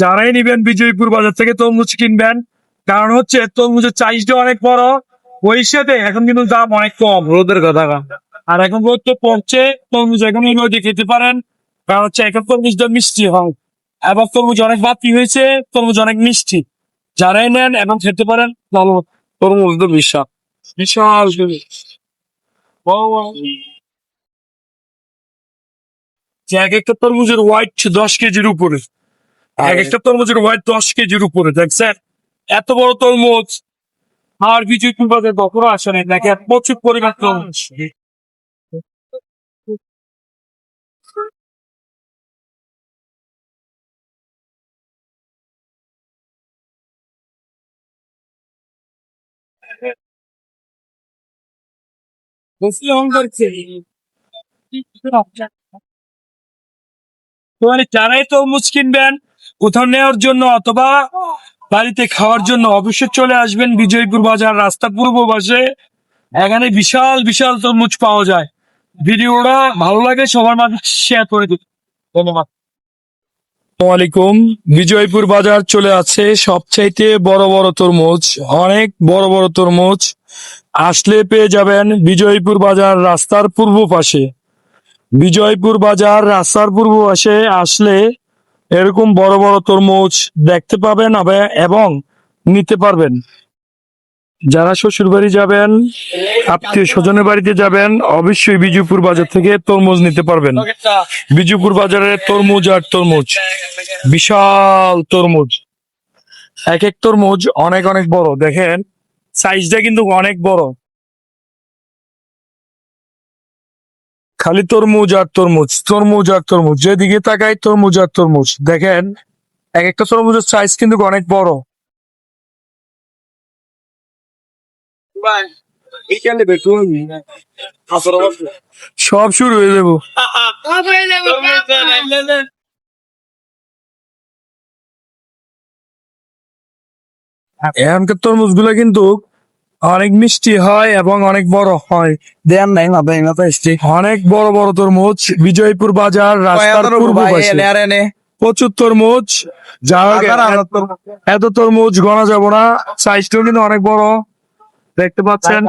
যারাই নিবেন বিজয়পুর বাজার থেকে তরমুজ কিনবেন, কারণ হচ্ছে তরমুজের সাইজটা অনেক বড়, ওই সাথে এখন কিন্তু দাম অনেক কম রোদের কথা। আর এখন রোদ তো পড়ছে, তরমুজ এখন এই রোদে খেতে পারেন, কারণ হচ্ছে এখন তরমুজটা মিষ্টি হয়, এবং তরমুজ অনেক বাতি হয়েছে, তরমুজ অনেক মিষ্টি। যারাই নেন এখন খেতে পারেন, ভালো তরমুজ তো বিশাল বিশাল যে এক একটা তরমুজের ওয়াইট 10 কেজির উপরে, এক একটা তরমুজের ওয়াইট 10 কেজির উপরে, দেখছেন এত বড় তরমুজ। আর বিজয়পুর বাজার কখনো আসে নাই, দেখেন প্রচুর পরিমাণ তরমুজ। বেশি অহংকার তোমার যারাই তরমুজ কিনবেন কোথাও নেওয়ার জন্য অথবা বাড়িতে খাওয়ার জন্য, অবশ্যই চলে আসবেন বিজয়পুর বাজার, রাস্তা পূর্ব পাশে। এখানে বিশাল বিশাল তরমুজ পাওয়া যায়। ভিডিওটা ভালো লাগে সবার মাঝে শেয়ার করে দিন, ধন্যবাদ। আসসালামু আলাইকুম। বিজয়পুর বাজার চলে আছে সবচাইতে বড় বড় তরমুজ, অনেক বড় বড় তরমুজ। আসলে পেয়ে যাবেন বিজয়পুর বাজার রাস্তার পূর্ব পাশে। বিজয়পুর বাজার রাস্তার পূর্ব পাশে আসলে এরকম বড় বড় তরমুজ দেখতে পাবেন এবং নিতে পারবেন। যারা শ্বশুর বাড়ি যাবেন, আত্মীয় স্বজনের বাড়িতে যাবেন, অবশ্যই বিজয়পুর বাজার থেকে তরমুজ নিতে পারবেন। বিজয়পুর বাজারে তরমুজ আর তরমুজ, বিশাল তরমুজ। এক এক তরমুজ অনেক অনেক বড়, দেখেন সাইজটা কিন্তু অনেক বড়। খালি তরমুজ আর তরমুজ, তরমুজ আর তরমুজ, যেদিকে তাকাই তরমুজ আর তরমুজ। দেখেন এক একটা তরমুজের সাইজ কিন্তু অনেক বড়। সব শুরু হয়ে যাবো। এখনকার তরমুজ গুলা কিন্তু অনেক মিষ্টি হয় এবং অনেক বড় হয়। দেন নাই অনেক বড় বড় তরমুজ বিজয়পুর বাজার রাস্তার পূর্ব পাশে, প্রচুর তরমুজ। এত তরমুজ গণা যাব না, সাইজটাও কিন্তু অনেক বড়, দেখতে পাচ্ছেন।